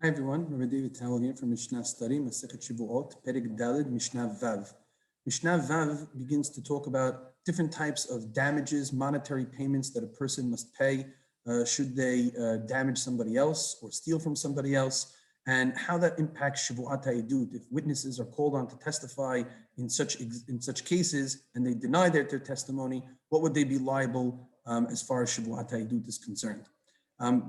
Hi everyone, Rabbi David Tawil here from Mishna Study, Masechet Shevuot, Perek Daled, Mishnah Vav. Mishnah Vav begins to talk about different types of damages, monetary payments that a person must pay should they damage somebody else or steal from somebody else, and how that impacts Shevuat HaEdut. If witnesses are called on to testify in such cases and they deny their testimony, what would they be liable as far as Shevuat HaEdut is concerned?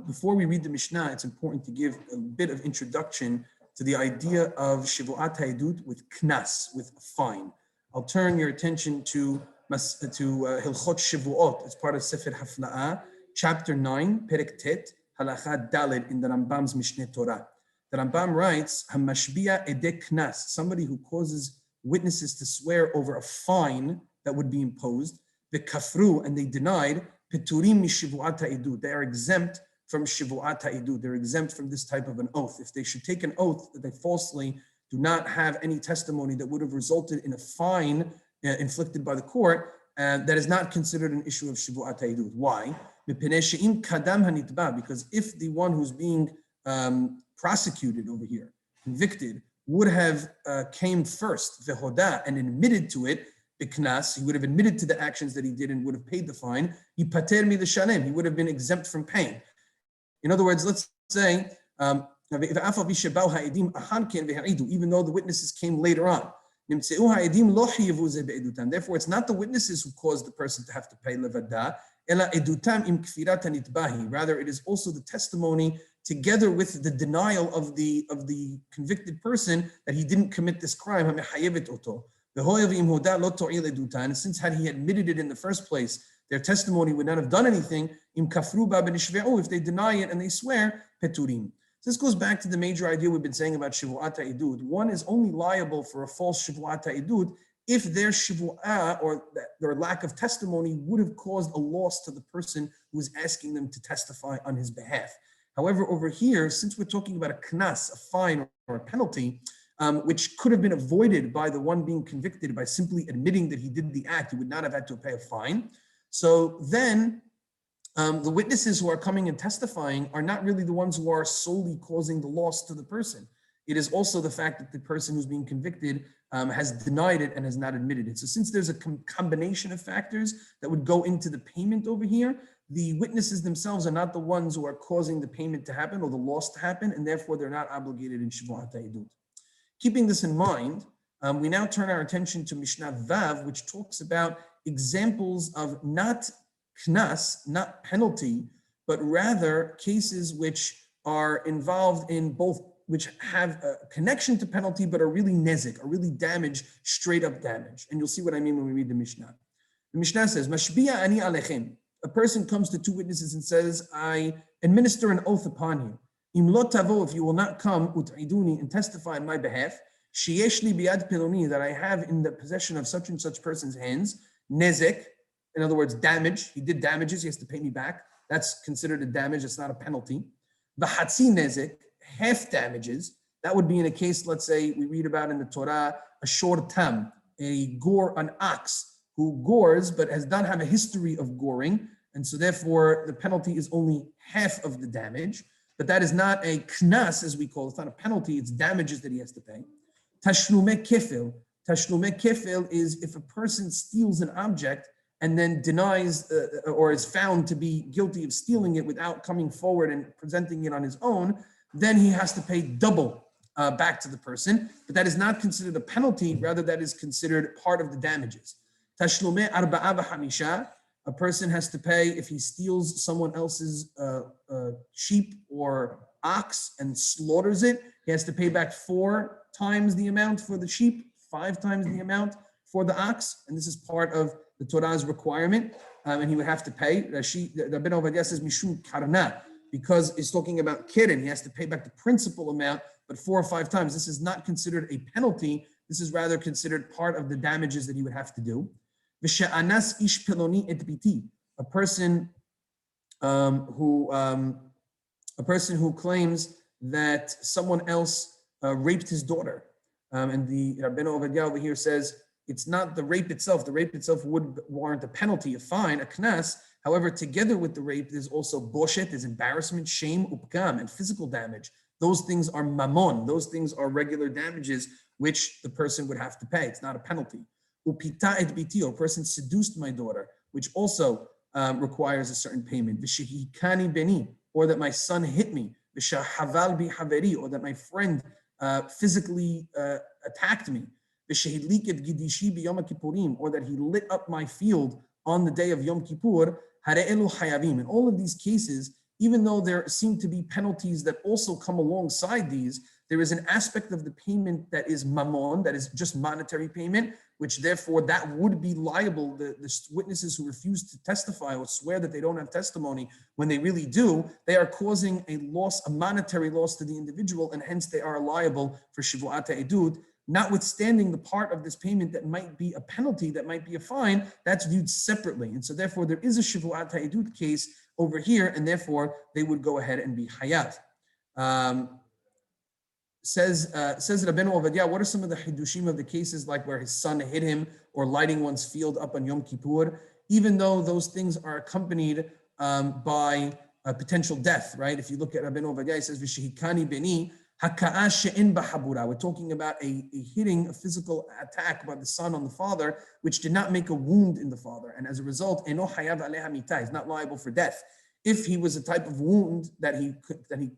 Before we read the Mishnah, it's important to give a bit of introduction to the idea of Shevuat HaEdut with knas, with a fine. I'll turn your attention to Hilchot Shevuot as part of Sefer Hafla'ah, chapter 9, Perek Tet, Halacha Daled in the Rambam's Mishneh Torah. The Rambam writes, Hamashbiya Ede Knas, somebody who causes witnesses to swear over a fine that would be imposed, the kafru, and they denied, Peturim mishivuat ha'edut. They are exempt from shivuat ha'edut. They're exempt from this type of an oath. If they should take an oath that they falsely do not have any testimony that would have resulted in a fine inflicted by the court, that is not considered an issue of shivuat ha'edut. Why? Because if the one who's being prosecuted over here, convicted, would have came first, vehoda, and admitted to it, he would have admitted to the actions that he did and would have paid the fine. He would have been exempt from paying. In other words, let's say, even though the witnesses came later on. Therefore, it's not the witnesses who caused the person to have to pay levada. Rather, it is also the testimony together with the denial of the convicted person that he didn't commit this crime. And since had he admitted it in the first place, their testimony would not have done anything. If they deny it and they swear, peturim. So this goes back to the major idea we've been saying about Shevuat HaEdut. One is only liable for a false Shevuat HaEdut if their Shevu'ah or their lack of testimony would have caused a loss to the person who is asking them to testify on his behalf. However, over here, since we're talking about a knas, a fine or a penalty, which could have been avoided by the one being convicted by simply admitting that he did the act, he would not have had to pay a fine. So then the witnesses who are coming and testifying are not really the ones who are solely causing the loss to the person. It is also the fact that the person who's being convicted has denied it and has not admitted it. So since there's a combination of factors that would go into the payment over here, the witnesses themselves are not the ones who are causing the payment to happen or the loss to happen, and therefore they're not obligated in Shevuat HaEdut. Keeping this in mind, we now turn our attention to Mishnah Vav, which talks about examples of not knas, not penalty, but rather cases which are involved in both, which have a connection to penalty, but are really nezik, are really damage, straight up damage. And you'll see what I mean when we read the Mishnah. The Mishnah says, Mashbiya ani alechem. A person comes to two witnesses and says, I administer an oath upon you. Im lo tavo, if you will not come, ut'iduni, and testify on my behalf, sheyesh li biyad piloni, that I have in the possession of such and such person's hands, nezek, in other words, damage. He did damages, he has to pay me back. That's considered a damage, it's not a penalty. V'hatzi nezek, half damages. That would be in a case, let's say, we read about in the Torah, a shor tam, an ox who gores, but does not have a history of goring. And so therefore, the penalty is only half of the damage. But that is not a knas, as we call it. It's not a penalty. It's damages that he has to pay. Tashlume kefil. Tashlume kefil is if a person steals an object and then denies or is found to be guilty of stealing it without coming forward and presenting it on his own, then he has to pay double back to the person. But that is not considered a penalty. Rather, that is considered part of the damages. Tashlume arba'a v'hamisha. A person has to pay if he steals someone else's sheep or ox and slaughters it. He has to pay back 4 times the amount for the sheep, 5 times the amount for the ox. And this is part of the Torah's requirement. And he would have to pay. Rabbi David says, Mishum karna, because it's talking about keren. He has to pay back the principal amount, but 4 or 5 times. This is not considered a penalty. This is rather considered part of the damages that he would have to do. V'she'anas ish peloni et biti, a person who claims that someone else raped his daughter, and the Rabbeinu Ovadia over here says it's not the rape itself. The rape itself would warrant a penalty, a fine, a knas. However, together with the rape, there's also boshet, there's embarrassment, shame, upgam, and physical damage those things are mammon. Those things are regular damages which the person would have to pay. It's not a penalty. Upita et biti, or a person seduced my daughter, which also requires a certain payment. V'shehikani beni, or that my son hit me. V'shahaval bi haveri, or that my friend physically attacked me. V'shehidlik et gidishi b'yom kippurim, or that he lit up my field on the day of Yom Kippur. Hare'elu hayavim. In all of these cases, even though there seem to be penalties that also come alongside these, there is an aspect of the payment that is mammon, that is just monetary payment, which therefore that would be liable. The witnesses who refuse to testify or swear that they don't have testimony when they really do, they are causing a loss, a monetary loss to the individual, and hence they are liable for Shevuot Edut, notwithstanding the part of this payment that might be a penalty, that might be a fine, that's viewed separately. And so therefore there is a Shevuot Edut case over here, and therefore they would go ahead and be Hayat. Says Rabbeinu Ovadia, what are some of the hidushim of the cases like where his son hit him or lighting one's field up on Yom Kippur, even though those things are accompanied by a potential death, right? If you look at Rabbeinu Ovadia, he says, V'shehikani beni, haka'a she'en bahabura. We're talking about a hitting, a physical attack by the son on the father, which did not make a wound in the father. And as a result, eno hayav aleha mita, he's not liable for death. If he was a type of wound that he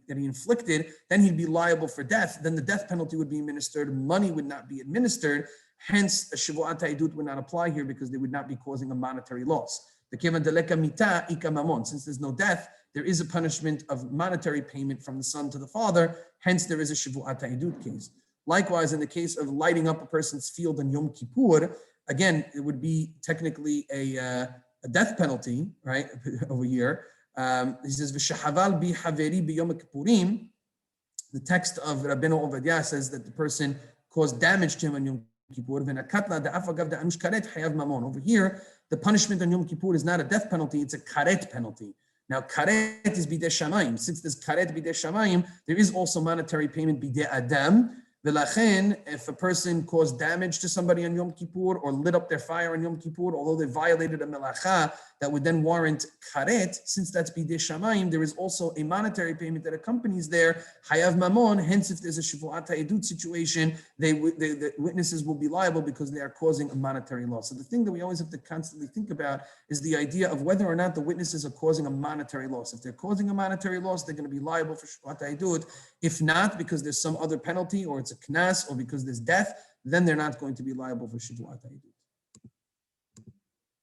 inflicted, then he'd be liable for death. Then the death penalty would be administered. Money would not be administered. Hence, a Shevuot Edut would not apply here because they would not be causing a monetary loss. Since there's no death, there is a punishment of monetary payment from the son to the father. Hence, there is a Shevuot Edut case. Likewise, in the case of lighting up a person's field on Yom Kippur, again, it would be technically a death penalty, right, over here. He says, "V'shahaval bi haveri b'yom kippurim." The text of Rabbeinu Ovadia says that the person caused damage to him on Yom Kippur. V'nakatla da'afagav da'anush karet hayav mamon. Over here, the punishment on Yom Kippur is not a death penalty; it's a karet penalty. Now, karet is bidei shamayim. Since there's karet bidei shamayim, there is also monetary payment bidei adam. V'lachen, if a person caused damage to somebody on Yom Kippur or lit up their fire on Yom Kippur, although they violated a melacha that would then warrant karet, since that's bidei shamayim, there is also a monetary payment that accompanies there, hayav mamon. Hence, if there's a Shevuot Edut situation, the witnesses will be liable because they are causing a monetary loss. So the thing that we always have to constantly think about is the idea of whether or not the witnesses are causing a monetary loss. If they're causing a monetary loss, they're going to be liable for Shevuot Edut. If not, because there's some other penalty or it's a knas or because there's death, then they're not going to be liable for Shevuot Edut.